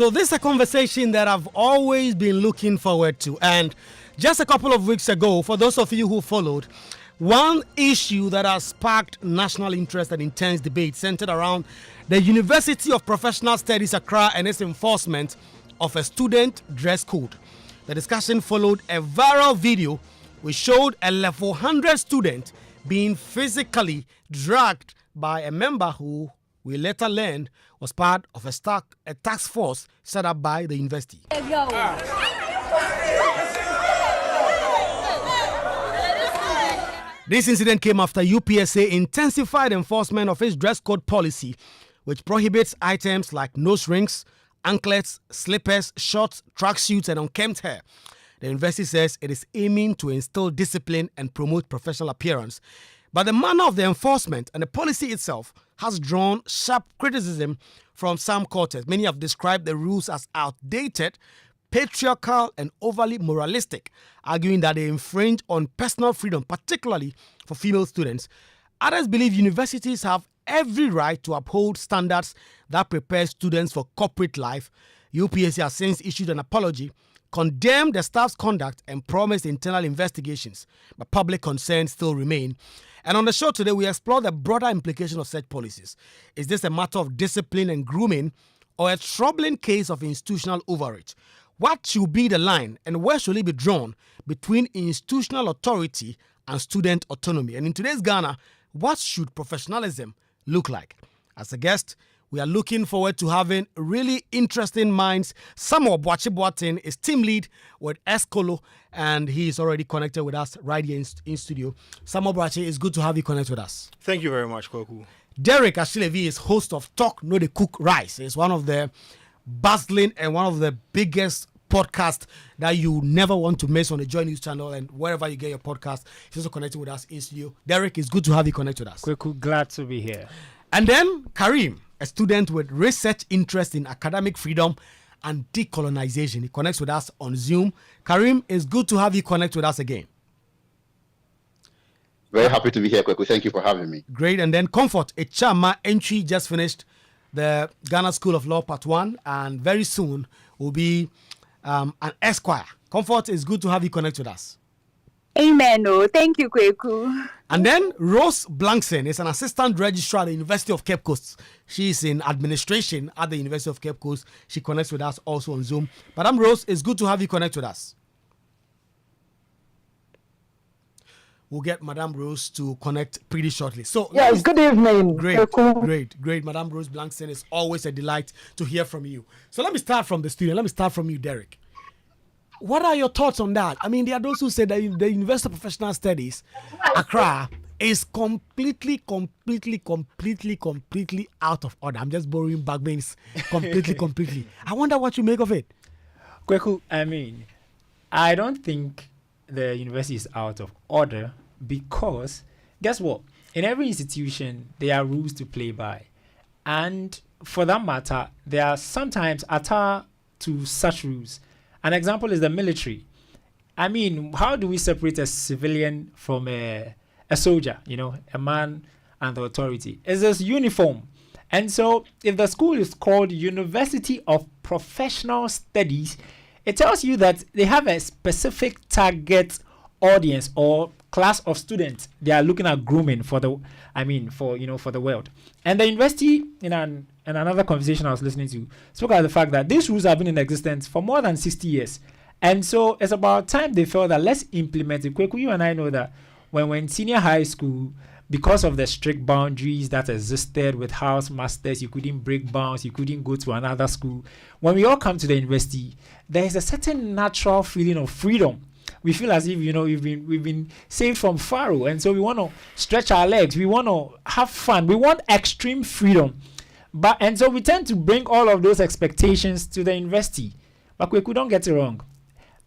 So this is a conversation that I've always been looking forward to. And just a couple of weeks ago, for those of you who followed, one issue that has sparked national interest and intense debate centered around the University of Professional Studies Accra and its enforcement of a student dress code. The discussion followed a viral video which showed a level 100 student being physically dragged by a member who we later learned was part of a task force set up by the university. This incident came after UPSA intensified enforcement of its dress code policy, which prohibits items like nose rings, anklets, slippers, shorts, tracksuits, and unkempt hair. The university says it is aiming to instill discipline and promote professional appearance. But the manner of the enforcement and the policy itself has drawn sharp criticism from some quarters. Many have described the rules as outdated, patriarchal, and overly moralistic, arguing that they infringe on personal freedom, particularly for female students. Others believe universities have every right to uphold standards that prepare students for corporate life. UPSC has since issued an apology, condemned the staff's conduct, and promised internal investigations, but public concerns still remain. And on the show today, we explore the broader implications of such policies. Is this a matter of discipline and grooming, or a troubling case of institutional overreach? What should be the line, and where should it be drawn between institutional authority and student autonomy? And in today's Ghana, what should professionalism look like? As a guest, we are looking forward to having really interesting minds. Samuel Boachi is team lead with Escolo, and he is already connected with us right here in studio. Samuel Boachi, it's good to have you connect with us. Thank you very much, Kwaku. Derek Ashilevi is host of Talk No Dey Cook Rice. It's one of the bustling and one of the biggest podcasts that you never want to miss on the Joy News channel and wherever you get your podcast. He's also connected with us in studio. Derek, it's good to have you connect with us. Kwaku, glad to be here. And then Karim, a student with research interest in academic freedom and decolonization. He connects with us on Zoom. Karim, it's good to have you connect with us again. Very happy to be here, Kwaku. Thank you for having me. Great. And then Comfort, a Chama entry, just finished the Ghana School of Law Part 1 and very soon will be an Esquire. Comfort, it's good to have you connect with us. Amen. Oh, thank you, Kwaku. And then Rose Blankson is an assistant registrar at the University of Cape Coast. She is in administration at the University of Cape Coast. She connects with us also on Zoom. Madam Rose, it's good to have you connect with us. We'll get Madam Rose to connect pretty shortly. So yes, good evening. Great. Madam Rose Blankson, it's always a delight to hear from you. So let me start from the studio. Let me start from you, Derek. What are your thoughts on that? I mean, there are those who say that the University of Professional Studies, Accra, is completely out of order. I'm just borrowing Bagman's completely. I wonder what you make of it. Kwaku, I mean, I don't think the university is out of order because, guess what? In every institution, there are rules to play by. And for that matter, there are sometimes adhere to such rules. An example is the military. I mean, how do we separate a civilian from a soldier, a man and the authority? It's this uniform. And so if the school is called University of Professional Studies, it tells you that they have a specific target audience or class of students they are looking at grooming for the world. And the university, in another conversation I was listening to, spoke about the fact that these rules have been in existence for more than 60 years. And so it's about time they felt that let's implement it. Kwaku, you and I know that when we're in senior high school, because of the strict boundaries that existed with house masters, you couldn't break bounds, you couldn't go to another school. When we all come to the university, there is a certain natural feeling of freedom. We feel as if, we've been saved from Pharaoh. And so we want to stretch our legs. We want to have fun. We want extreme freedom. And so we tend to bring all of those expectations to the university. But we don't get it wrong.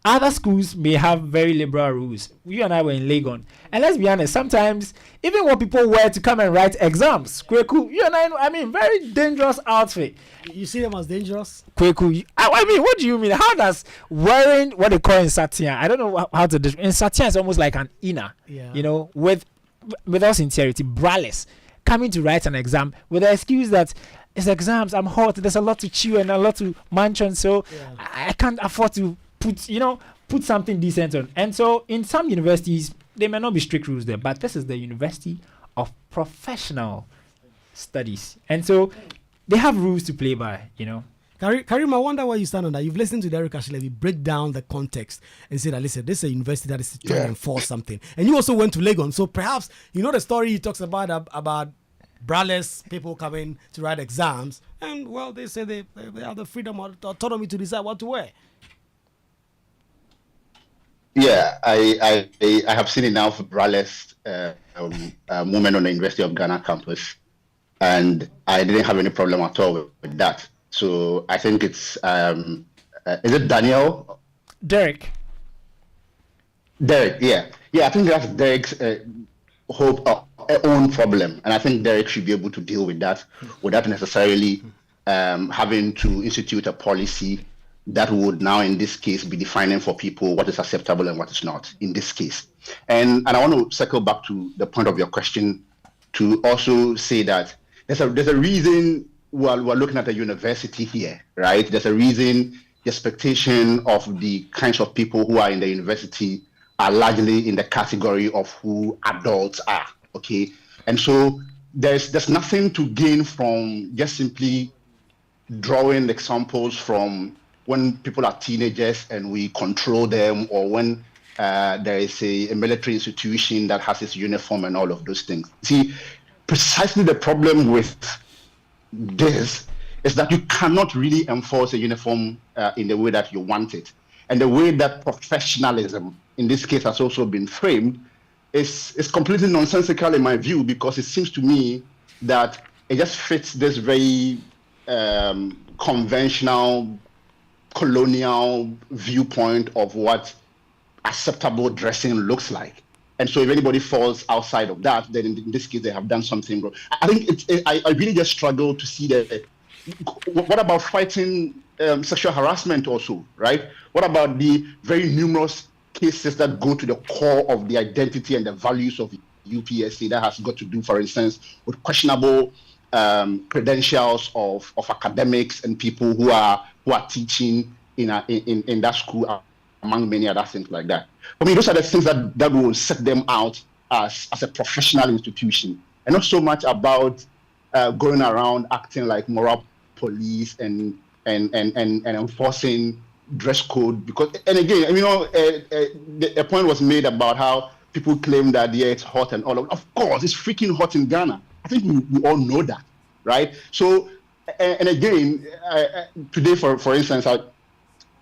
Other schools may have very liberal rules. You and I were in Legon. And let's be honest, sometimes even when people wear to come and write exams, Kwaku, you and I mean, very dangerous outfit. You see them as dangerous? Kwaku, I mean, what do you mean? How does wearing what they call in Satya, I don't know how to describe. In Satya, it's almost like an inner, with without sincerity, braless. coming to write an exam with the excuse that it's exams, I'm hot, there's a lot to chew and a lot to munch on, so I can't afford to put something decent on. And so in some universities, there may not be strict rules there, but this is the University of Professional Studies. And so they have rules to play by, Karim, I wonder where you stand on that. You've listened to Derek Ashlevi break down the context and say that, listen, this is a university that is trying to enforce something. And you also went to Legon. So perhaps, the story he talks about braless people coming to write exams. And, well, they say they have the freedom or autonomy to decide what to wear. Yeah, I have seen enough braless women on the University of Ghana campus, and I didn't have any problem at all with that. So I think it's is it Daniel? Derek, yeah. I think that's Derek's own problem, and I think Derek should be able to deal with that without necessarily having to institute a policy that would now, in this case, be defining for people what is acceptable and what is not. In this case, and I want to circle back to the point of your question to also say that there's a reason. We're looking at a university here, right? There's a reason the expectation of the kinds of people who are in the university are largely in the category of who adults are, okay? And so there's nothing to gain from just simply drawing examples from when people are teenagers and we control them, or when there is a military institution that has its uniform and all of those things. See, precisely the problem with this is that you cannot really enforce a uniform in the way that you want it. And the way that professionalism, in this case, has also been framed is completely nonsensical in my view, because it seems to me that it just fits this very conventional, colonial viewpoint of what acceptable dressing looks like. And so if anybody falls outside of that, then in this case, they have done something wrong. I think I really just struggle to see that. What about fighting sexual harassment also, right? What about the very numerous cases that go to the core of the identity and the values of UPSA that has got to do, for instance, with questionable credentials of academics and people who are teaching in that school, among many other things like that. I mean, those are the things that will set them out as a professional institution, and not so much about going around acting like moral police and enforcing dress code. Because, and again, a point was made about how people claim that it's hot and all of course it's freaking hot in Ghana. I think we all know that, right? So, and again, today, for instance,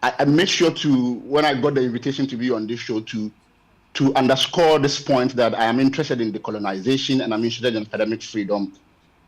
I made sure to, when I got the invitation to be on this show, to underscore this point that I am interested in decolonization and I'm interested in academic freedom,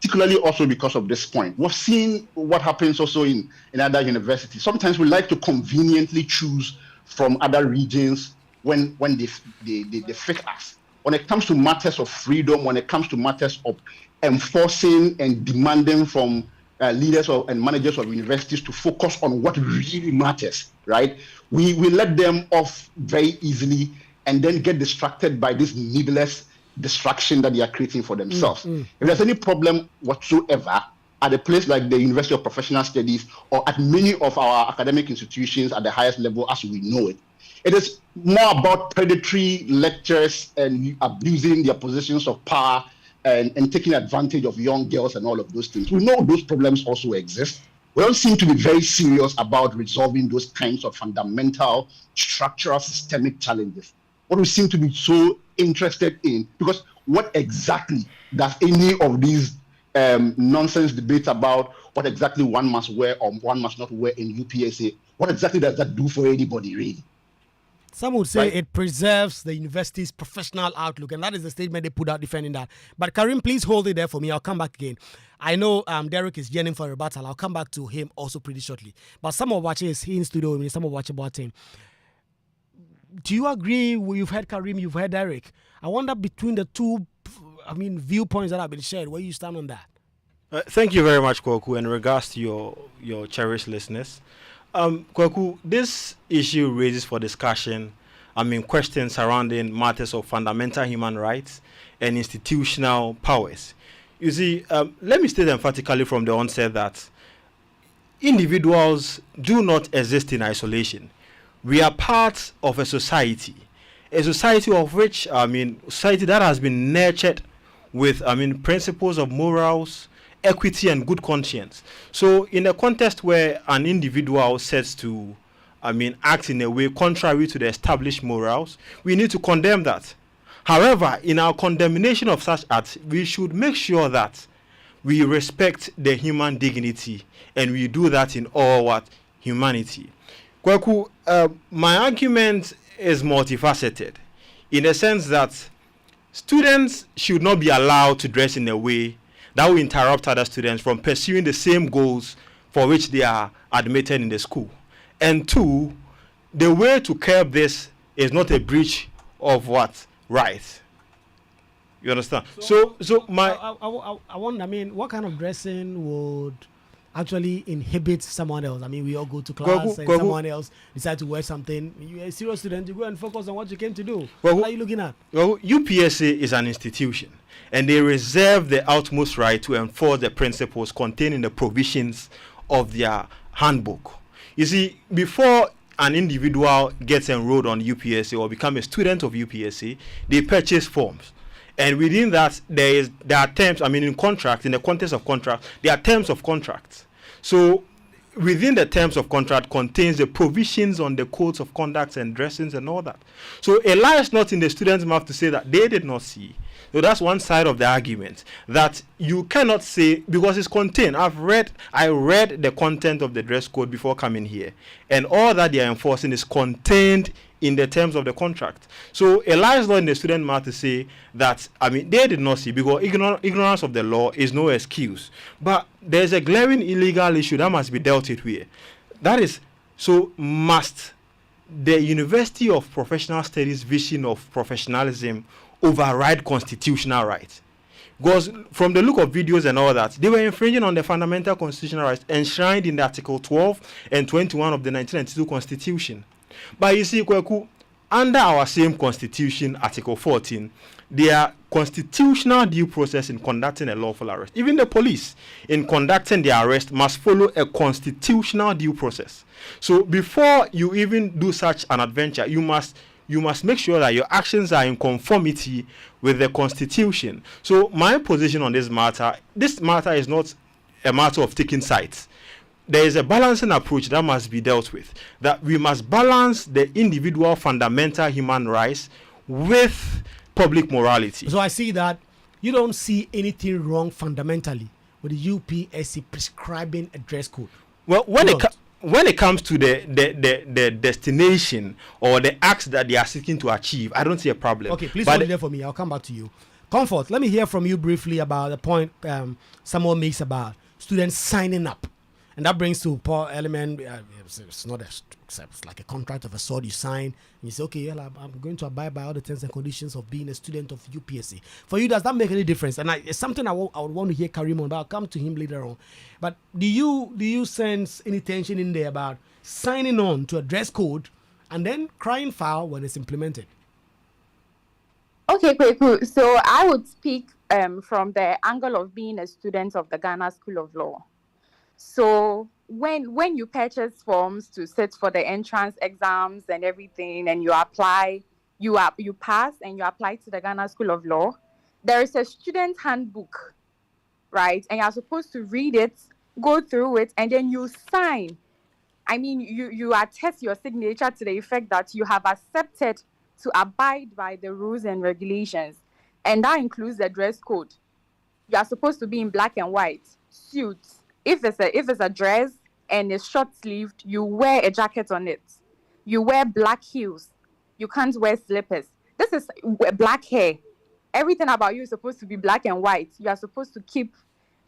particularly also because of this point. We've seen what happens also in other universities. Sometimes we like to conveniently choose from other regions when they fit us. When it comes to matters of freedom, when it comes to matters of enforcing and demanding from leaders and managers of universities to focus on what really matters, right? We let them off very easily and then get distracted by this needless distraction that they are creating for themselves. If there's any problem whatsoever at a place like the University of Professional Studies or at many of our academic institutions at the highest level as we know it, it is more about predatory lectures and abusing their positions of power and taking advantage of young girls and all of those things. We know those problems also exist. We don't seem to be very serious about resolving those kinds of fundamental, structural, systemic challenges. What we seem to be so interested in, because what exactly does any of these nonsense debates about what exactly one must wear or one must not wear in UPSA, what exactly does that do for anybody, really? Some would say it preserves the university's professional outlook, and that is the statement they put out defending that. But Karim, please hold it there for me. I'll come back again. I know Derek is yearning for a rebuttal. I'll come back to him also pretty shortly. But some of watching is here in studio with me, some of watching about him. Do you agree? You've heard Karim, you've heard Derek. I wonder between the two, viewpoints that have been shared, where you stand on that. Thank you very much, Kwaku. In regards to your cherished listeners, Kwaku, this issue raises for discussion, questions surrounding matters of fundamental human rights and institutional powers. You see, let me state emphatically from the onset that individuals do not exist in isolation. We are part of a society of which, society that has been nurtured with, principles of morals, equity, and good conscience. So, in a context where an individual sets to, act in a way contrary to the established morals, we need to condemn that. However, in our condemnation of such acts, we should make sure that we respect the human dignity, and we do that in all what humanity. Kwaku, my argument is multifaceted in the sense that students should not be allowed to dress in a way that will interrupt other students from pursuing the same goals for which they are admitted in the school. And two, the way to curb this is not a breach of what? Right. You understand? So my I wonder, what kind of dressing would actually inhibit someone else? We all go to class and someone else decide to wear something. You're a serious student, you go and focus on what you came to do. What are you looking at? Well, UPSA is an institution, and they reserve the utmost right to enforce the principles contained in the provisions of their handbook. You see, before an individual gets enrolled on UPSA or become a student of UPSA, they purchase forms. And within that, there are terms, in contract, in the context of contract, there are terms of contracts. So within the terms of contract contains the provisions on the codes of conduct and dressings and all that. So it lies not in the student's mouth to say that they did not see. So that's one side of the argument, that you cannot say, because it's contained. I read the content of the dress code before coming here, and all that they are enforcing is contained in the terms of the contract. So it lies not in the student's mouth to say that, they did not see, because ignorance of the law is no excuse. But there's a glaring illegal issue that must be dealt with here. That is, so must the University of Professional Studies vision of professionalism override constitutional rights? Because from the look of videos and all that, they were infringing on the fundamental constitutional rights enshrined in the Article 12 and 21 of the 1992 Constitution. But you see, Kwaku, under our same Constitution, Article 14, there are constitutional due process in conducting a lawful arrest. Even the police, in conducting their arrest, must follow a constitutional due process. So before you even do such an adventure, you must make sure that your actions are in conformity with the Constitution. So my position on this matter is not a matter of taking sides. There is a balancing approach that must be dealt with. That we must balance the individual fundamental human rights with public morality. So I see that you don't see anything wrong fundamentally with the UPSC prescribing a dress code. Well, when it comes to the destination or the acts that they are seeking to achieve, I don't see a problem. Okay, please hold it there for me. I'll come back to you. Comfort, let me hear from you briefly about the point someone makes about students signing up. And that brings to poor element. It's not it's like a contract of a sort you sign. And you say, okay, I'm going to abide by all the terms and conditions of being a student of UPSC. For you, does that make any difference? And it's something I would want to hear Karim on, but I'll come to him later on. But do you sense any tension in there about signing on to a dress code and then crying foul when it's implemented? Okay, cool. So I would speak from the angle of being a student of the Ghana School of Law. So when you purchase forms to sit for the entrance exams and everything, and you apply, you pass and you apply to the Ghana School of Law, there is a student handbook, right? And you're supposed to read it, go through it, and then you sign. You attest your signature to the effect that you have accepted to abide by the rules and regulations, and that includes the dress code. You are supposed to be in black and white suits. If it's a dress and it's short sleeved, you wear a jacket on it. You wear black heels. You can't wear slippers. This is black hair. Everything about you is supposed to be black and white. You are supposed to keep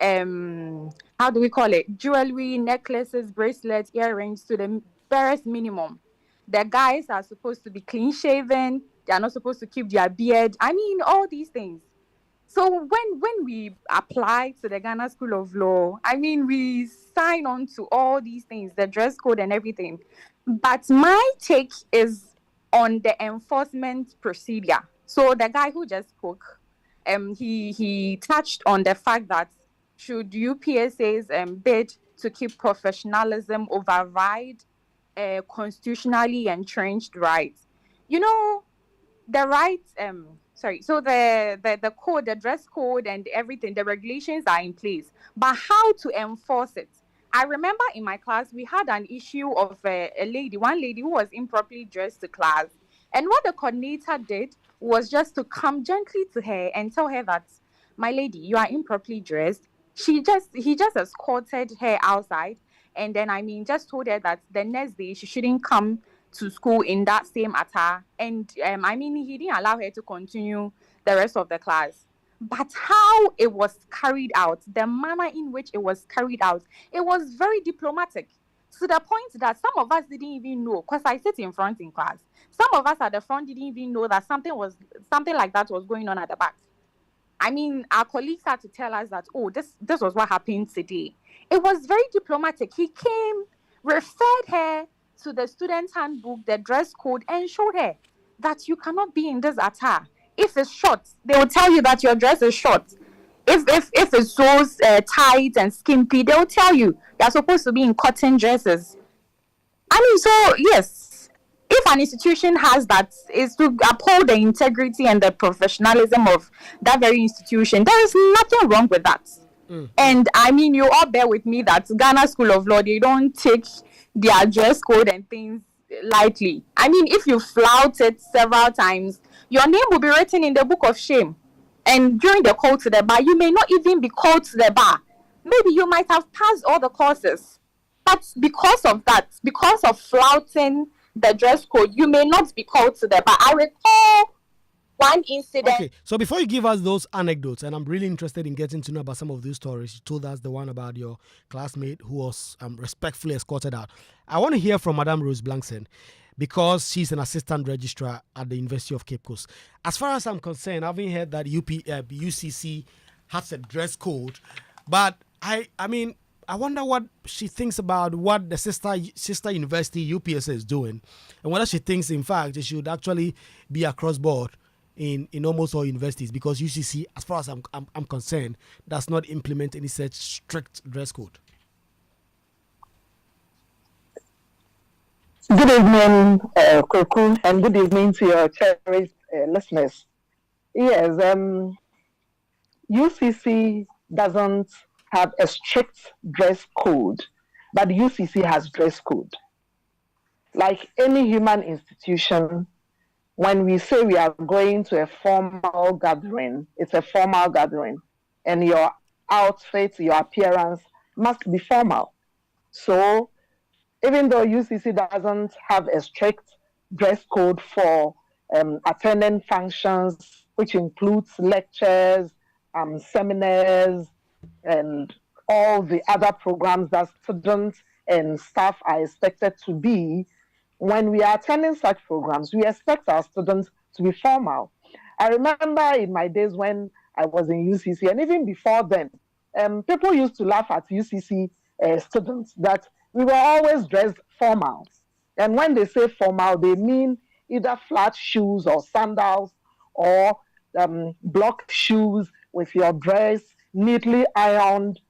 how do we call it? Jewelry, necklaces, bracelets, earrings to the barest minimum. The guys are supposed to be clean shaven. They are not supposed to keep their beard. All these things. So when we apply to the Ghana School of Law, we sign on to all these things, the dress code and everything. But my take is on the enforcement procedure. So the guy who just spoke, he touched on the fact that should UPSA's bid to keep professionalism override constitutionally entrenched rights. You know, the rights so the code, the dress code and everything, the regulations are in place, but how to enforce it? I remember in my class we had an issue of one lady who was improperly dressed to class, and what the coordinator did was just to come gently to her and tell her that, my lady, you are improperly dressed. He just escorted her outside, and then just told her that the next day she shouldn't come to school in that same attire. And he didn't allow her to continue the rest of the class. But how it was carried out, the manner in which it was carried out, it was very diplomatic. To the point that some of us didn't even know, because I sit in front in class. Some of us at the front didn't even know that something like that was going on at the back. Our colleagues had to tell us that, oh, this was what happened today. It was very diplomatic. He came, referred her to the student handbook, the dress code, and showed her that you cannot be in this attire. If it's short, they will tell you that your dress is short. If it's so tight and skimpy, they will tell you you're supposed to be in cotton dresses. So yes, if an institution has that, is to uphold the integrity and the professionalism of that very institution, there is nothing wrong with that. And you all bear with me that Ghana School of Law, they don't take their dress code and things lightly. If you flout it several times, your name will be written in the book of shame. And during the call to the bar, you may not even be called to the bar. Maybe you might have passed all the courses, but because of that, because of flouting the dress code, you may not be called to the bar. I recall one incident. Okay, so before you give us those anecdotes, and I'm really interested in getting to know about some of these stories, you told us the one about your classmate who was respectfully escorted out. I want to hear from Madame Rose Blankson, because she's an assistant registrar at the University of Cape Coast. As far as I'm concerned, I haven't heard that UCC has a dress code, but I wonder what she thinks about what the sister university UPSA is doing, and whether she thinks, in fact, it should actually be across board in almost all universities, because UCC, as far as I'm concerned, does not implement any such strict dress code. Good evening, Kwaku, and good evening to your cherished listeners. Yes, UCC doesn't have a strict dress code, but UCC has dress code. Like any human institution, when we say we are going to a formal gathering, it's a formal gathering, and your outfit, your appearance must be formal. So even though UCC doesn't have a strict dress code for attending functions, which includes lectures, seminars, and all the other programs that students and staff are expected to be, when we are attending such programs, we expect our students to be formal. I remember in my days when I was in UCC, and even before then, people used to laugh at UCC students that we were always dressed formal. And when they say formal, they mean either flat shoes or sandals, or block shoes with your dress neatly ironed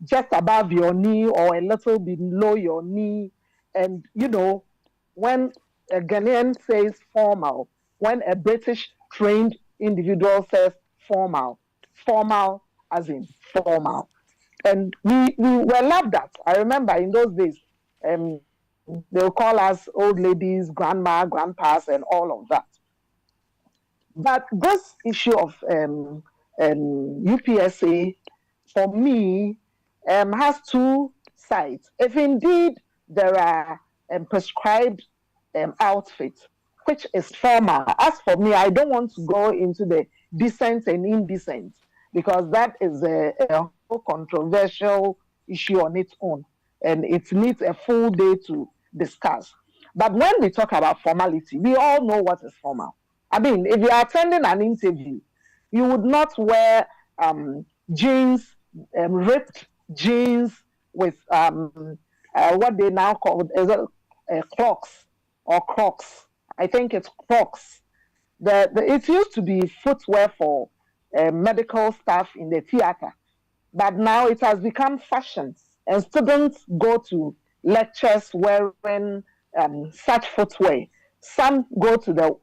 just above your knee or a little below your knee. And, when a Ghanaian says formal, when a British trained individual says formal as in formal. And we were laughed at. I remember in those days, they'll call us old ladies, grandma, grandpas, and all of that. But this issue of UPSA, for me, has two sides. If indeed there are prescribed outfits, which is formal. As for me, I don't want to go into the decent and indecent, because that is a whole controversial issue on its own, and it needs a full day to discuss. But when we talk about formality, we all know what is formal. If you are attending an interview, you would not wear jeans, ripped jeans with what they now call clogs or crocs. I think it's crocs. It used to be footwear for medical staff in the theater. But now it has become fashion, and students go to lectures wearing such footwear. Some go to the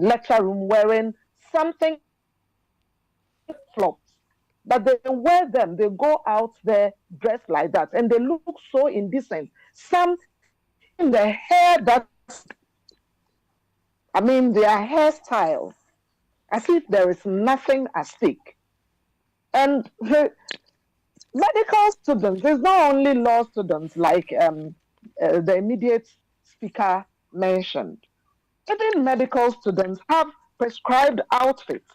lecture room wearing something flops, but they wear them. They go out there dressed like that, and they look so indecent. Some in the hair that, I mean, their hairstyle, as if there is nothing at stake. And the medical students, it's not only law students like the immediate speaker mentioned. Even medical students have prescribed outfits,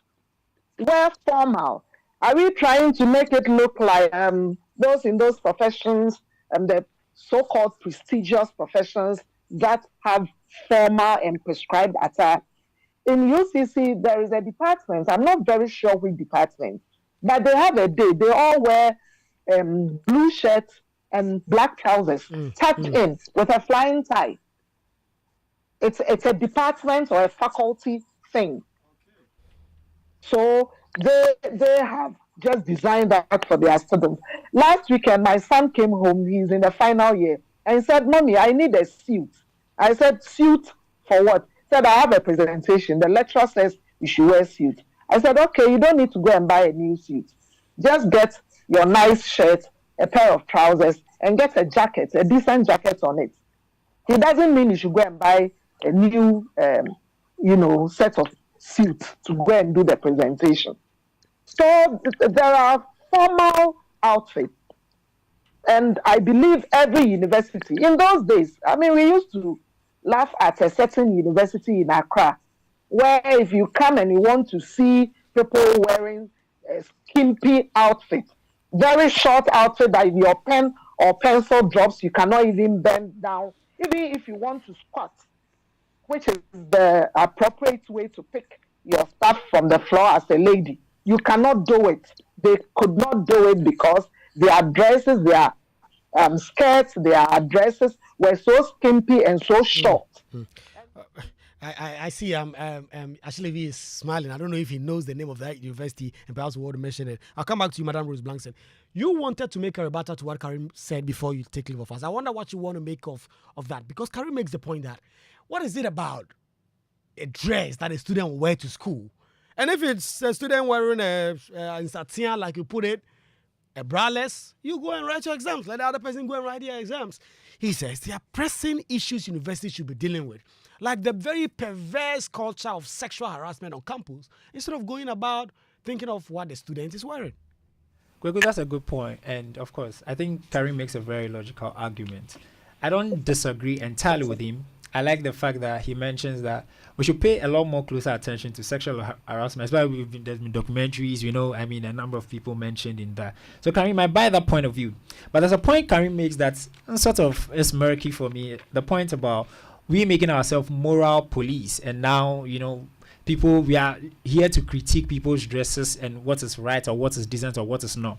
wear formal. Are we trying to make it look like those in those professions, the so-called prestigious professions that have formal and prescribed attire? In UCC, there is a department, I'm not very sure which department, but they have a day. They all wear blue shirts and black trousers tucked in with a flying tie. It's a department or a faculty thing. So they have just designed that for their students. Last weekend, my son came home. He's in the final year, and he said, "Mommy, I need a suit." I said, "Suit for what?" He said, "I have a presentation. The lecturer says you should wear a suit." I said, "Okay, you don't need to go and buy a new suit. Just get your nice shirt, a pair of trousers, and get a jacket, a decent jacket on it." It doesn't mean you should go and buy a new, set of suits to go and do the presentation. So there are formal outfits. And I believe every university, in those days, I mean, we used to laugh at a certain university in Accra, where if you come and you want to see people wearing a skimpy outfit, very short outfit that if your pen or pencil drops, you cannot even bend down, even if you want to squat, which is the appropriate way to pick your stuff from the floor as a lady. You cannot do it. They could not do it because their dresses, their skirts, their dresses were so skimpy and so short. I see Ashlevi is smiling. I don't know if he knows the name of that university and perhaps we want to mention it. I'll come back to you, Madam Rose Blankson. You wanted to make a rebuttal to what Karim said before you take leave of us. I wonder what you want to make of that, because Karim makes the point that what is it about a dress that a student will wear to school? And if it's a student wearing in satin, like you put it, a braless, you go and write your exams. Let the other person go and write their exams. He says there are pressing issues universities should be dealing with, like the very perverse culture of sexual harassment on campus, instead of going about thinking of what the student is wearing. Kwaku, that's a good point. And of course, I think Karim makes a very logical argument. I don't disagree entirely with him. I like the fact that he mentions that we should pay a lot more closer attention to sexual harassment. That's why there's been documentaries, a number of people mentioned in that. So Karim might buy that point of view. But there's a point Karim makes that sort of is murky for me. The point about we making ourselves moral police. And now, people, we are here to critique people's dresses and what is right or what is decent or what is not.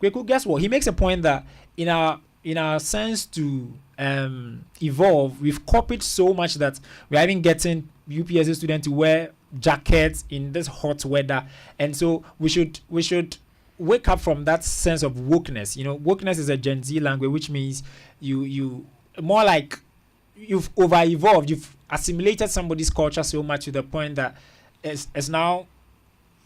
Guess what? He makes a point that in our sense to evolve, we've copied so much that we're even getting UPSC students to wear jackets in this hot weather, and so we should wake up from that sense of wokeness. Wokeness is a Gen Z language, which means you more like you've over-evolved, you've assimilated somebody's culture so much to the point that it's now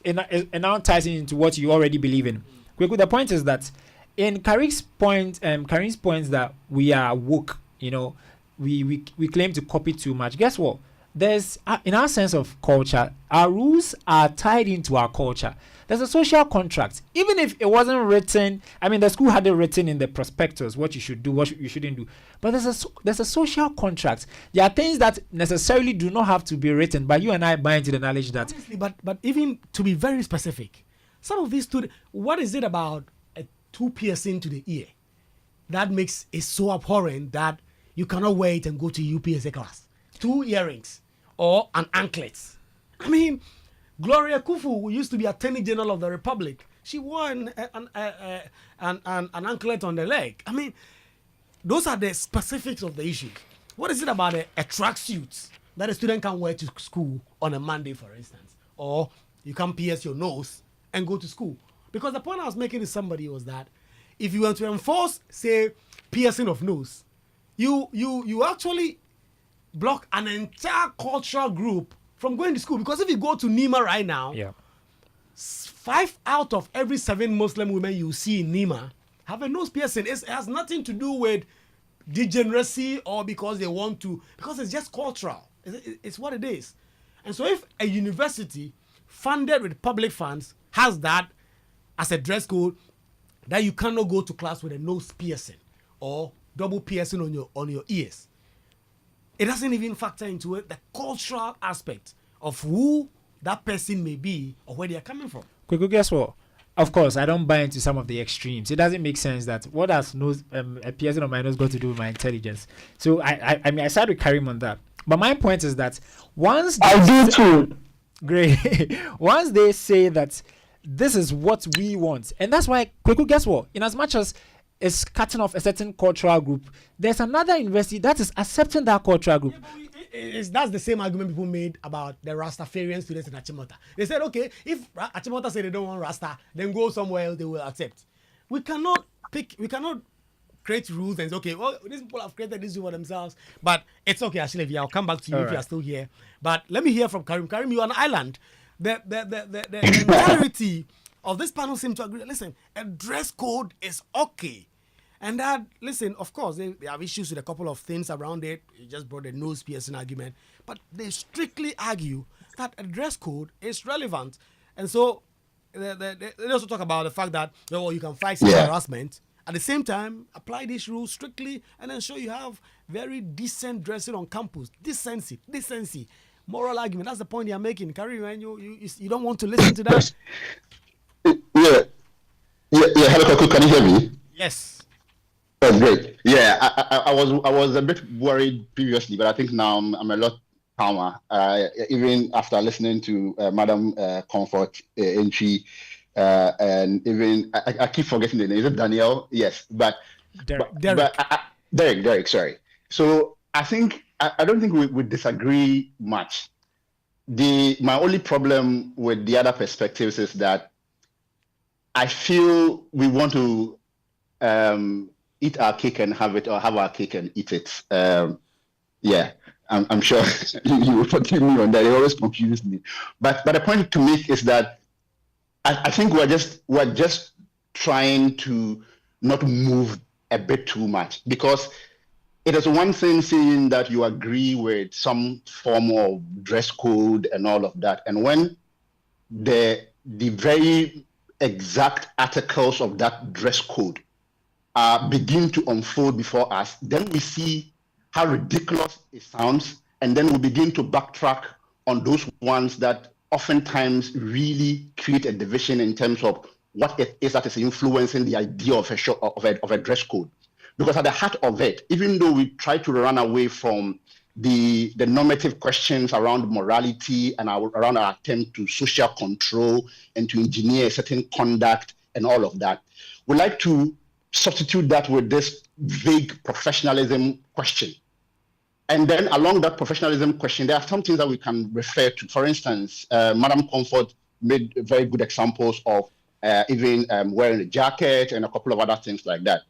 ties into what you already believe in. The point is that in Karim's point that we are woke, we claim to copy too much. Guess what? There's in our sense of culture, our rules are tied into our culture. There's a social contract. Even if it wasn't written, the school had it written in the prospectus, what you should do, what you shouldn't do. But there's a social contract. There are things that necessarily do not have to be written, but you and I buy into the knowledge that. Honestly, but even to be very specific, some of these students, what is it about a 2 piercing to the ear that makes it so abhorrent that you cannot wear it and go to UPSA class? 2 earrings or an anklet. Gloria Kufu, who used to be Attorney General of the Republic, she wore an anklet on the leg. Those are the specifics of the issue. What is it about a tracksuit that a student can wear to school on a Monday, for instance? Or you can't pierce your nose and go to school. Because the point I was making to somebody was that if you were to enforce, say, piercing of nose, you actually block an entire cultural group from going to school. Because if you go to Nima right now, Yeah. 5 out of every 7 Muslim women you see in Nima have a nose piercing. It has nothing to do with degeneracy or because they want to, because it's just cultural. It's what it is. And so if a university funded with public funds has that as a dress code, that you cannot go to class with a nose piercing or double piercing on your ears, it doesn't even factor into it the cultural aspect of who that person may be or where they are coming from. Quick, guess what? Of course, I don't buy into some of the extremes. It doesn't make sense that what has nose a piercing on my nose got to do with my intelligence. So I mean I started with Karim on that. But my point is that once I do too. great, once they say that this is what we want, and that's why Quick, guess what? In as much as it's cutting off a certain cultural group, there's another university that is accepting that cultural group. That's the same argument people made about the Rastafarian students in Achimota. They said, okay, if Achimota say they don't want Rasta, then go somewhere else, they will accept. We cannot create rules and say, okay, well, these people have created this for themselves. But it's okay, actually, I'll come back to you if you are still here. But let me hear from Karim. Karim, you're on an island. The entirety of this panel seem to agree. Listen, a dress code is okay. And that, listen, of course, they have issues with a couple of things around it. You just brought the nose piercing argument. But they strictly argue that a dress code is relevant. And so they also talk about the fact that, oh, you can fight sexual harassment. At the same time, apply these rules strictly and ensure you have very decent dressing on campus. Decency. Moral argument. That's the point you're making. Karim, man, you don't want to listen to that? Yeah. Hello, Kwaku, can you hear me? Yes. Oh, great. Yeah, I was a bit worried previously, but I think now I'm a lot calmer. Even after listening to Madam Comfort entry, and even I keep forgetting the name. Is it Danielle? Yes, but Derek. Derek. Sorry. So I think I don't think we disagree much. My only problem with the other perspectives is that I feel we want to eat our cake and have it, or have our cake and eat it. Yeah, I'm sure you will forgive me on that. It always confuses me. But the point to make is that I think we're just trying to not move a bit too much, because it is one thing saying that you agree with some form of dress code and all of that, and when the very exact articles of that dress code begin to unfold before us, then we see how ridiculous it sounds, and then we begin to backtrack on those ones that oftentimes really create a division in terms of what it is that is influencing the idea of a dress code. Because at the heart of it, even though we try to run away from the normative questions around morality and around our attempt to social control and to engineer a certain conduct and all of that, we like to substitute that with this vague professionalism question. And then along that professionalism question, there are some things that we can refer to. For instance, Madam Comfort made very good examples of even wearing a jacket and a couple of other things like that.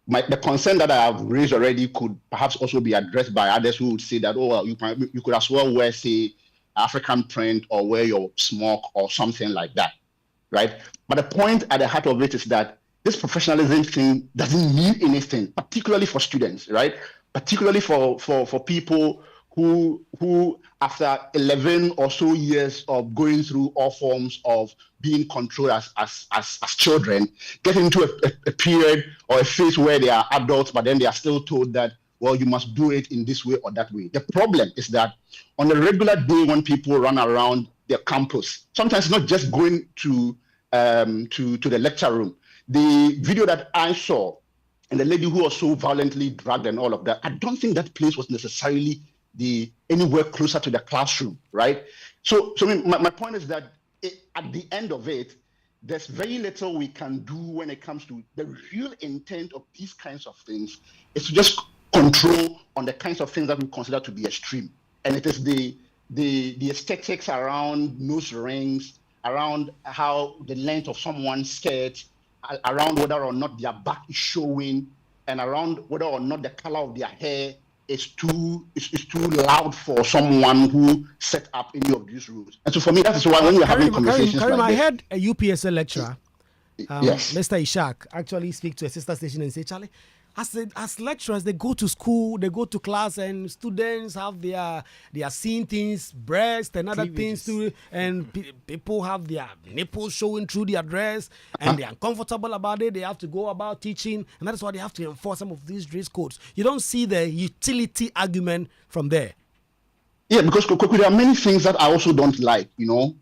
The concern that I have raised already could perhaps also be addressed by others who would say that, oh, well, you could as well wear, say, African print or wear your smock or something like that, right? But the point at the heart of it is that this professionalism thing doesn't mean anything, particularly for students, right? Particularly for people who after 11 or so years of going through all forms of being controlled as children, get into a period or a phase where they are adults, but then they are still told that, well, you must do it in this way or that way. The problem is that on a regular day when people run around their campus, sometimes it's not just going to the lecture room. The video that I saw, and the lady who was so violently dragged and all of that, I don't think that place was necessarily anywhere closer to the classroom, right? So my point is that at the end of it, there's very little we can do when it comes to the real intent of these kinds of things. It's to just control on the kinds of things that we consider to be extreme. And it is the the aesthetics around nose rings, around how the length of someone's skirt, around whether or not their back is showing, and around whether or not the color of their hair is too loud for someone who set up any of these rules. And so for me, that is why when we're having conversations Karim, like I this, heard a UPSA lecturer, yes, Mr. Ishak, actually speak to a sister station and say, Charlie, as lecturers, they go to school, they go to class, and students have they are seeing things, breast and other things too, and people have their nipples showing through their dress, and they're uncomfortable about it. They have to go about teaching, and that's why they have to enforce some of these dress codes. You don't see the utility argument from there. Yeah, because there are many things that I also don't like, you know.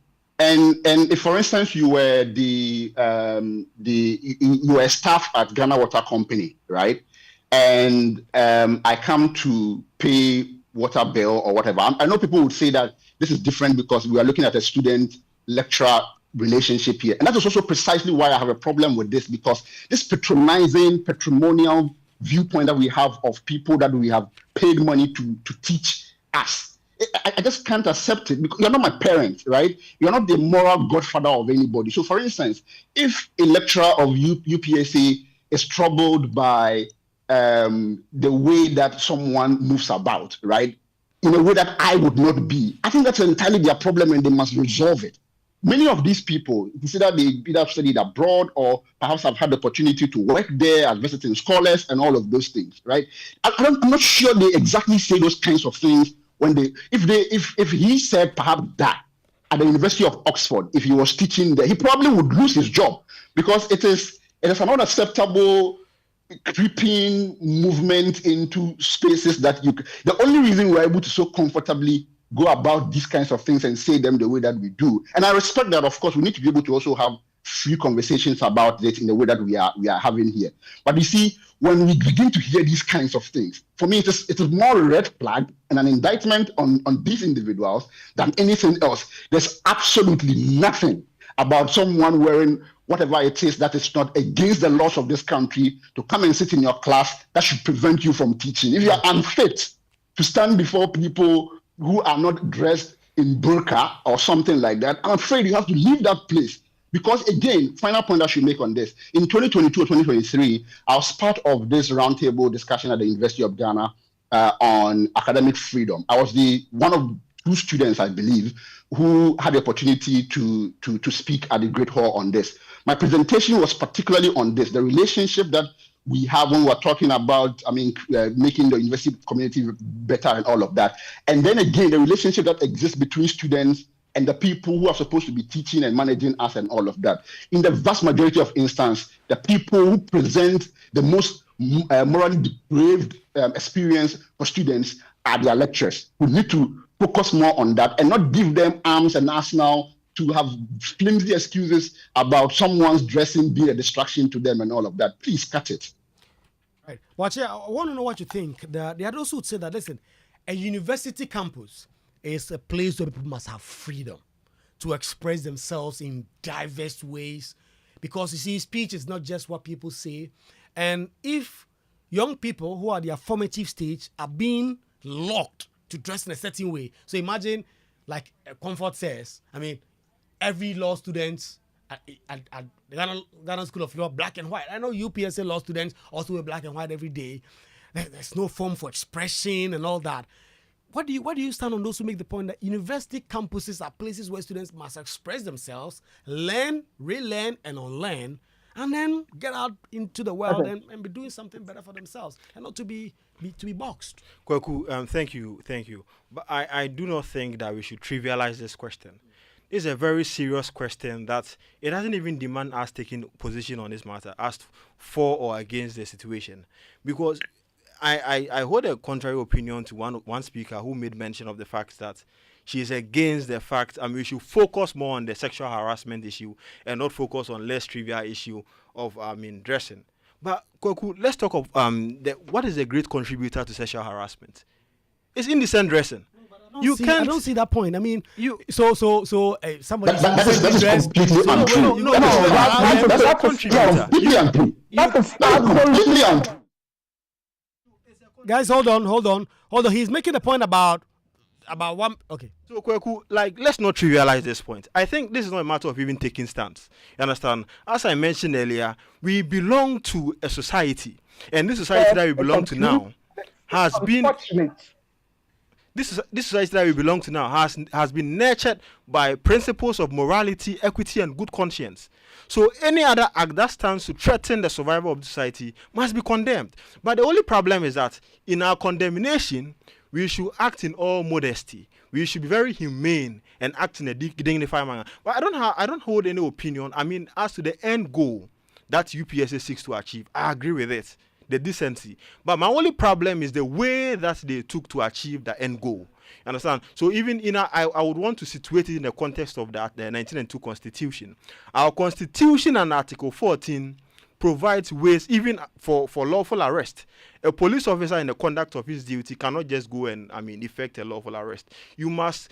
And if, for instance, you were you were staff at Ghana Water Company, right? And I come to pay water bill or whatever. I know people would say that this is different because we are looking at a student-lecturer relationship here. And that is also precisely why I have a problem with this, because this patrimonial viewpoint that we have of people that we have paid money to teach us. I just can't accept it, because you're not my parent, right? You're not the moral godfather of anybody. So, for instance, if a lecturer of UPSA is troubled by the way that someone moves about, right, in a way that I would not be, I think that's entirely their problem, and they must resolve it. Many of these people, consider they either studied abroad or perhaps have had the opportunity to work there as visiting scholars and all of those things, right? I'm not sure they exactly say those kinds of things. If he said perhaps that at the University of Oxford, if he was teaching there, he probably would lose his job, because it is an unacceptable creeping movement into spaces that the only reason we're able to so comfortably go about these kinds of things and say them the way that we do. And I respect that, of course, we need to be able to also have free conversations about it in the way that we are having here. But you see, when we begin to hear these kinds of things, for me, it is more a red flag and an indictment on these individuals than anything else. There's absolutely nothing about someone wearing whatever it is that is not against the laws of this country to come and sit in your class that should prevent you from teaching. If you are unfit to stand before people who are not dressed in burqa or something like that, I'm afraid you have to leave that place. Because again, final point I should make on this, in 2022 or 2023, I was part of this roundtable discussion at the University of Ghana on academic freedom. I was one of 2 students, I believe, who had the opportunity to speak at the Great Hall on this. My presentation was particularly on this, the relationship that we have when we're talking about, making the university community better and all of that. And then again, the relationship that exists between students and the people who are supposed to be teaching and managing us and all of that. In the vast majority of instances, the people who present the most morally depraved experience for students are their lecturers. We need to focus more on that and not give them arms and arsenal to have flimsy excuses about someone's dressing being a distraction to them and all of that. Please cut it. Right. Watch it. I want to know what you think. The others would say that, listen, a university campus is a place where people must have freedom to express themselves in diverse ways, because you see, speech is not just what people say. And if young people who are at their formative stage are being locked to dress in a certain way, so imagine, like Comfort says, every law student at the Ghana School of Law, black and white. I know UPSA law students also wear black and white every day. There's no form for expression and all that. Where do you stand on those who make the point that university campuses are places where students must express themselves, learn, relearn, and unlearn, and then get out into the world and be doing something better for themselves, and not to be boxed? Kwaku, thank you. But I do not think that we should trivialize this question. It's a very serious question that it doesn't even demand us taking position on this matter as for or against the situation, because I hold a contrary opinion to one speaker who made mention of the fact that she is against the fact we should focus more on the sexual harassment issue and not focus on less trivial issue of dressing. But Kwaku, let's talk of what is a great contributor to sexual harassment? It's indecent dressing. I don't see that point. Somebody that is completely untrue. That's completely untrue. That is completely untrue. Guys, hold on. He's making a point about about one. Okay. So, Kweku, like, let's not trivialize this point. I think this is not a matter of even taking stance. You understand? As I mentioned earlier, we belong to a society, and this society that we belong to now has been this society that we belong to now has been nurtured by principles of morality, equity, and good conscience. So any other act that stands to threaten the survival of the society must be condemned. But the only problem is that in our condemnation, we should act in all modesty. We should be very humane and act in a dignified manner. But I don't hold any opinion. I mean, as to the end goal that UPSA seeks to achieve, I agree with it, the decency. But my only problem is the way that they took to achieve the end goal. You understand? So even I would want to situate it in the context of that the 1902 Constitution. Our Constitution and Article 14 provides ways even for lawful arrest. A police officer in the conduct of his duty cannot just go and effect a lawful arrest. You must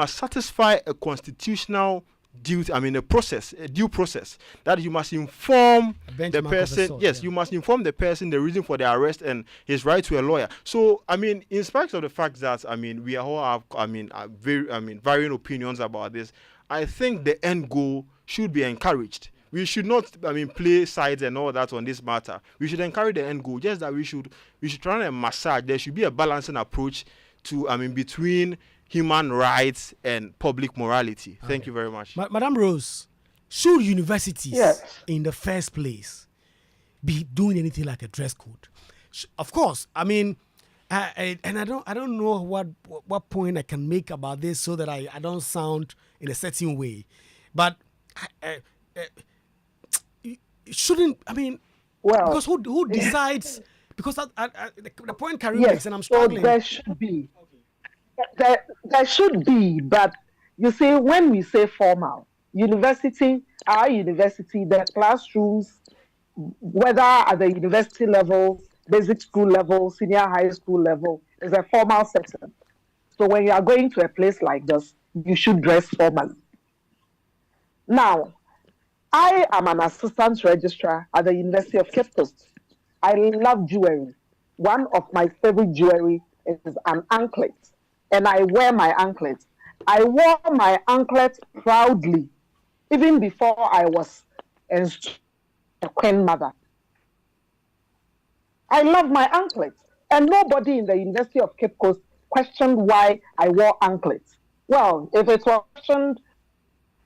satisfy a constitutional duty, a due process, that you must inform the person. You must inform the person the reason for the arrest and his right to a lawyer. So in spite of the fact that we all have varying opinions about this, I think the end goal should be encouraged. We should not play sides and all that on this matter. We should encourage the end goal. Just that we should try and massage. There should be a balancing approach to between human rights and public morality. Okay. Thank you very much. Madam Rose, should universities in the first place be doing anything like a dress code? Of course. I don't know what point I can make about this so that I don't sound in a certain way. But shouldn't, because who decides? Because the point Karim makes, and I'm struggling. So there should be. There should be, but you see, when we say formal, our university, the classrooms, whether at the university level, basic school level, senior high school level, is a formal setting. So when you are going to a place like this, you should dress formally. Now, I am an assistant registrar at the University of Cape Coast. I love jewelry. One of my favorite jewelry is an anklet. And I wear my anklet. I wore my anklet proudly, even before I was a queen mother. I love my anklet. And nobody in the University of Cape Coast questioned why I wore anklets. Well, if it was questioned,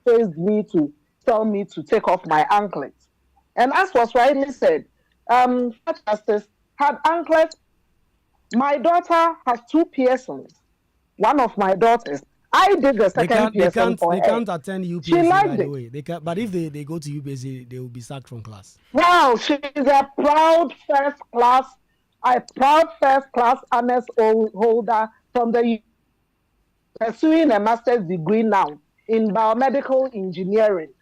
faced me to tell me to take off my anklet. And as was rightly said, Justice had anklets. My daughter has 2 piercings. One of my daughters, I did the second piercing for her. They can't attend UPSC, by the way. They can, but if they go to UPSC, they will be sacked from class. Wow, she is a proud first class honors holder from the pursuing a master's degree now in biomedical engineering.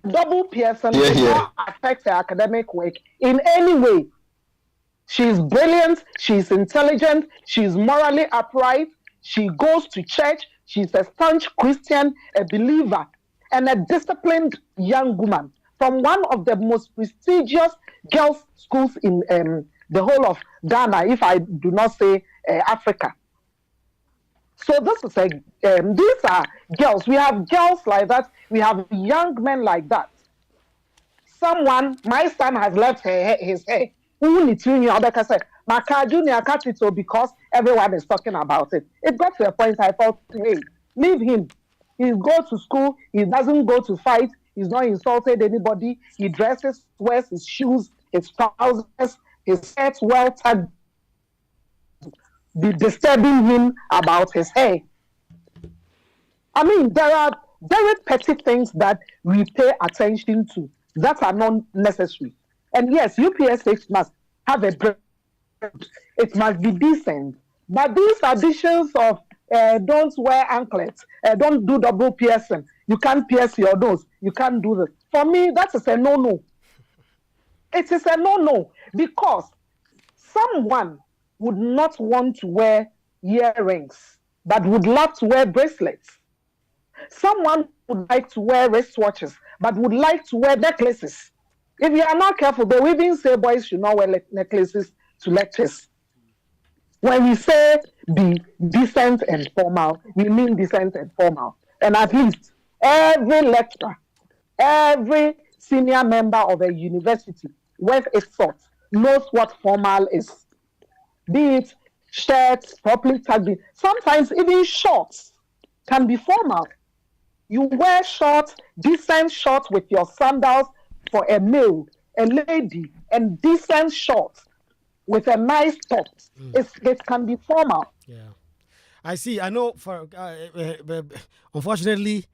Double piercing does not affect her academic work in any way. She's brilliant, she's intelligent, she's morally upright. She goes to church. She's a staunch Christian, a believer, and a disciplined young woman from one of the most prestigious girls' schools in the whole of Ghana, if I do not say Africa. So this is these are girls. We have girls like that. We have young men like that. My son has left his hair. Because everyone is talking about it. It got to a point I thought, hey, leave him. He goes to school. He doesn't go to fight. He's not insulted anybody. He dresses, wears his shoes, his trousers, his shirt well tucked. Be disturbing him about his hair. There are very petty things that we pay attention to that are not necessary. And yes, UPSH must have a break. It must be decent. But these additions of don't wear anklets, don't do double piercing, you can't pierce your nose, you can't do this. For me, that is a no-no. It is a no-no because someone would not want to wear earrings, but would love to wear bracelets. Someone would like to wear wristwatches, but would like to wear necklaces. If you are not careful, they will even say boys should not wear necklaces to lectures. When we say be decent and formal, we mean decent and formal. And at least every lecturer, every senior member of a university worth its salt knows what formal is. Be it shirts, properly tagged. Sometimes even shorts can be formal. You wear shorts, decent shorts with your sandals for a male, a lady, and decent shorts with a nice top. It can be formal. Yeah. I see. I know. Unfortunately,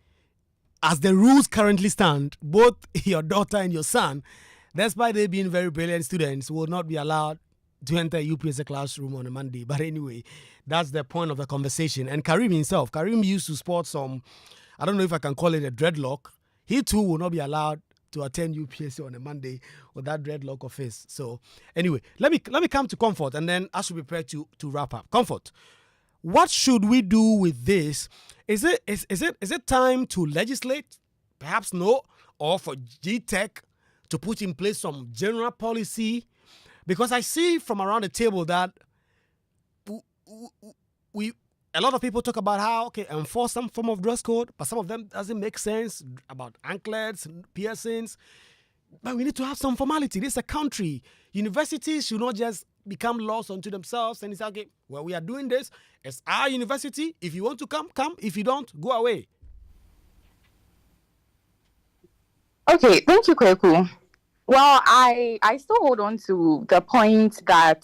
as the rules currently stand, both your daughter and your son, despite they being very brilliant students, will not be allowed to enter a UPSA classroom on a Monday. But anyway, that's the point of the conversation. And Karim himself, Karim used to sport some, I don't know if I can call it a dreadlock. He too will not be allowed to attend UPSA on a Monday with that dreadlock of his. So anyway, let me come to Comfort, and then I should be prepared to wrap up. Comfort, what should we do with this? Is it time to legislate? Perhaps no, or for GTech to put in place some general policy? Because I see from around the table that a lot of people talk about how enforce some form of dress code, but some of them doesn't make sense about anklets, piercings. But we need to have some formality. This is a country. Universities should not just become laws unto themselves and say, okay, well, we are doing this. It's our university. If you want to come, come. If you don't, go away. Okay, thank you, Kwaku. Well, I still hold on to the point that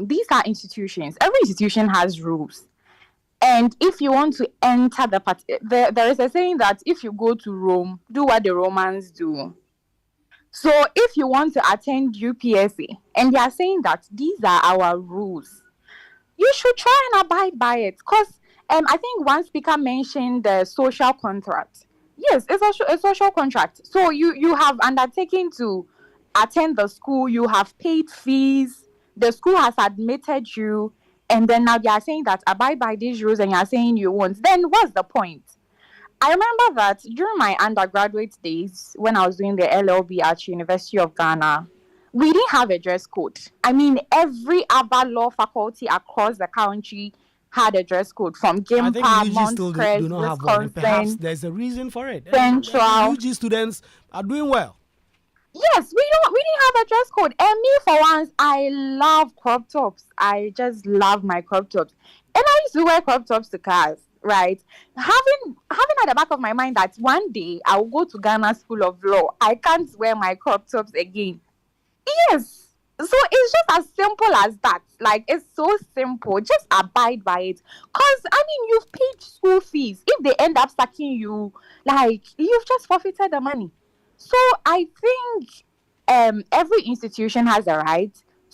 these are institutions. Every institution has rules. And if you want to enter the party, there is a saying that if you go to Rome, do what the Romans do. So if you want to attend UPSA and they are saying that these are our rules, you should try and abide by it. Because I think one speaker mentioned the social contract. Yes, it's a social contract. So you have undertaken to attend the school, you have paid fees, the school has admitted you, and then now you are saying that abide by these rules and you are saying you won't. Then what's the point? I remember that during my undergraduate days, when I was doing the LLB at University of Ghana, we didn't have a dress code. I mean, every other law faculty across the country had a dress code, from Gimpa, Montclair, do not have one. And perhaps there's a reason for it. Central. UG students are doing well. Yes, we didn't have a dress code. And me, for once, I love crop tops. I just love my crop tops. And I used to wear crop tops to class, right? Having at the back of my mind that one day I'll go to Ghana School of Law, I can't wear my crop tops again. Yes. So it's just as simple as that. Like, it's so simple. Just abide by it. Because, I mean, you've paid school fees. If they end up sacking you, like, you've just forfeited the money. So I think every institution has a right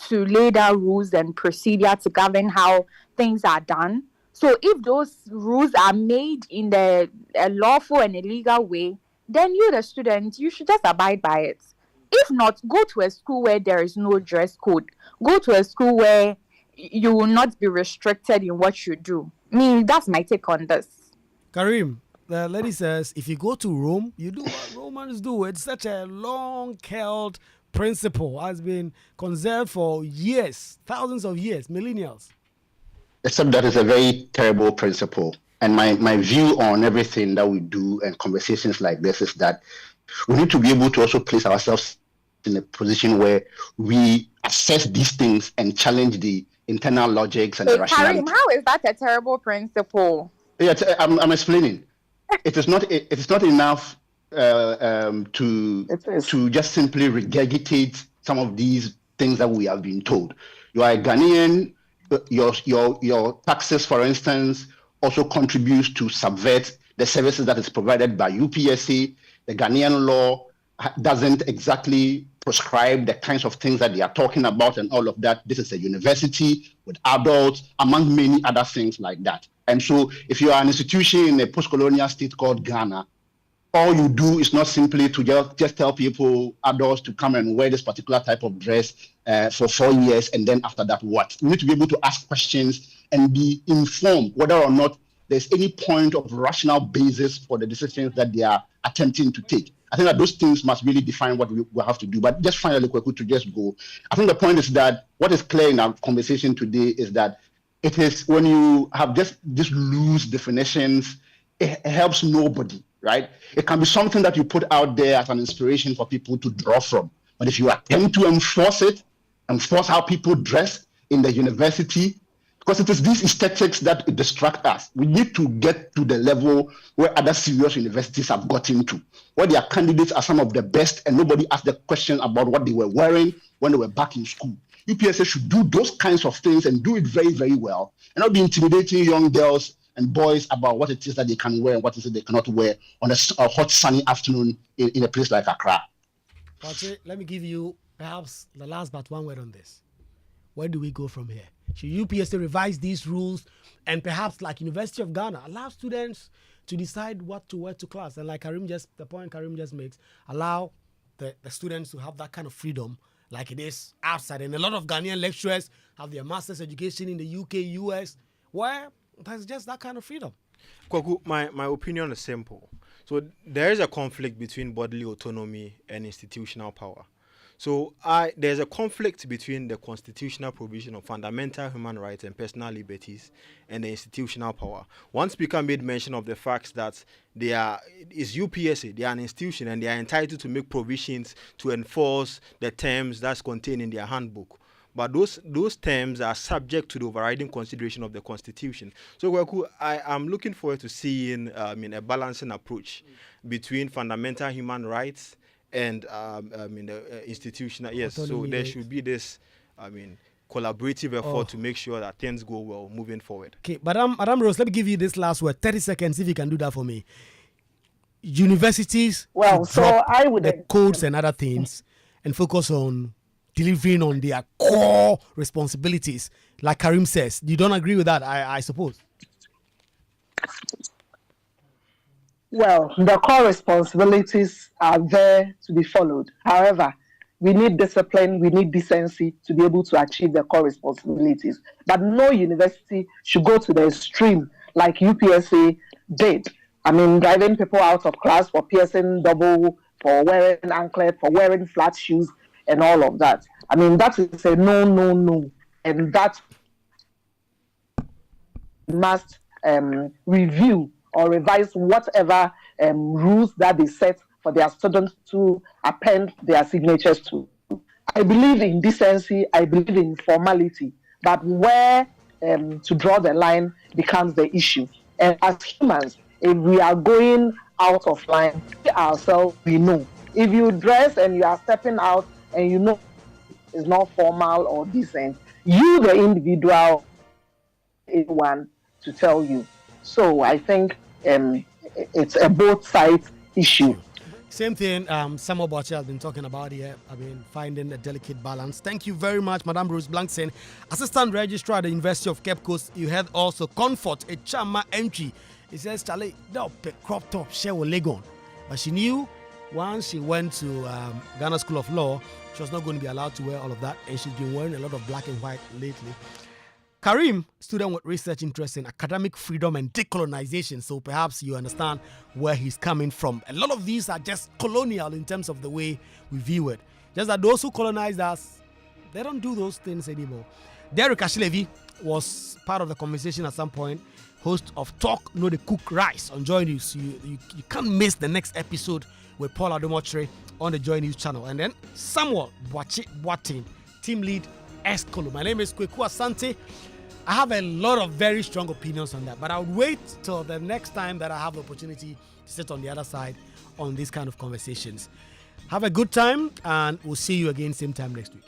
to lay down rules and procedure to govern how things are done. So if those rules are made in a lawful and a legal way, then you, the student, you should just abide by it. If not, go to a school where there is no dress code. Go to a school where you will not be restricted in what you do. I mean, that's my take on this. Karim, the lady says, if you go to Rome, you do what Romans do. It's such a long-held principle, has been conserved for years, thousands of years, millennials. Except that is a very terrible principle. And my view on everything that we do and conversations like this is that we need to be able to also place ourselves in a position where we assess these things and challenge the internal logics and the rationality. Karim, how is that a terrible principle? Yeah, I'm explaining. It is not enough to just simply regurgitate some of these things that we have been told. You are a Ghanaian. Your taxes, for instance, also contributes to subvert the services that is provided by UPSA. The Ghanaian law doesn't exactly prescribe the kinds of things that they are talking about and all of that. This is a university with adults, among many other things like that. And so if you are an institution in a post-colonial state called Ghana, all you do is not simply to just tell people, adults, to come and wear this particular type of dress for 4 years, and then after that, what? You need to be able to ask questions and be informed whether or not there's any point of rational basis for the decisions that they are attempting to take. I think that those things must really define what we will have to do. But just finally, Kwaku, to just go, I think the point is that what is clear in our conversation today is that it is when you have just loose definitions, it helps nobody, right? It can be something that you put out there as an inspiration for people to draw from. But if you attempt to enforce how people dress in the university, because it is these aesthetics that distract us. We need to get to the level where other serious universities have gotten to, where their candidates are some of the best and nobody asks the question about what they were wearing when they were back in school. UPSA should do those kinds of things and do it very, very well, and not be intimidating young girls and boys about what it is that they can wear and what it is they cannot wear on a hot, sunny afternoon in a place like Accra. Patrick, let me give you perhaps the last but one word on this. Where do we go from here? Should UPSA revise these rules and perhaps, like University of Ghana, allow students to decide what to wear to class? And like the point Karim just makes, allow the students to have that kind of freedom like it is outside. And a lot of Ghanaian lecturers have their master's education in the UK, US, where there's just that kind of freedom. Kwaku, my opinion is simple. So there is a conflict between bodily autonomy and institutional power. So there's a conflict between the constitutional provision of fundamental human rights and personal liberties and the institutional power. One speaker made mention of the fact that it's UPSA, they are an institution and they are entitled to make provisions to enforce the terms that's contained in their handbook. But those terms are subject to the overriding consideration of the Constitution. So I am looking forward to seeing a balancing approach between fundamental human rights and the institutional. Yes, autonomy. So there should be this, collaborative effort to make sure that things go well moving forward. Okay, Madam Rose, let me give you this last word. 30 seconds, if you can do that for me. Universities I would the codes and other things and focus on delivering on their core responsibilities. Like Karim says, you don't agree with that, I suppose? Well, the core responsibilities are there to be followed. However, we need discipline, we need decency to be able to achieve the core responsibilities. But no university should go to the extreme like UPSA did. Driving people out of class for piercing double, for wearing anklet, for wearing flat shoes, and all of that. That is a no. And that must review or revise whatever rules that they set for their students to append their signatures to. I believe in decency, I believe in formality, but where to draw the line becomes the issue. And as humans, if we are going out of line, we ourselves, we know. If you dress and you are stepping out and you know it's not formal or decent, you, the individual, is one to tell you. So I think it's a both sides issue. Same thing Samuel Boche has been talking about here. Finding a delicate balance. Thank you very much, Madame Bruce Blankson, Assistant Registrar at the University of Cape Coast. You had also Comfort, a Chama entry. He says, Charlie, no, crop top, share with Legon. But she knew once she went to Ghana School of Law, she was not going to be allowed to wear all of that. And she's been wearing a lot of black and white lately. Karim, student with research interest in academic freedom and decolonization, so perhaps you understand where he's coming from. A lot of these are just colonial in terms of the way we view it. Just that those who colonized us, they don't do those things anymore. Derek Ashilevi was part of the conversation at some point, host of Talk No The Cook Rice on Joy News. You can't miss the next episode with Paul Adomotre on the Joy News channel. And then Samuel Boatin, team lead Escolo. My name is Kwaku Asante. I have a lot of very strong opinions on that, but I'll wait till the next time that I have the opportunity to sit on the other side on these kind of conversations. Have a good time, and we'll see you again same time next week.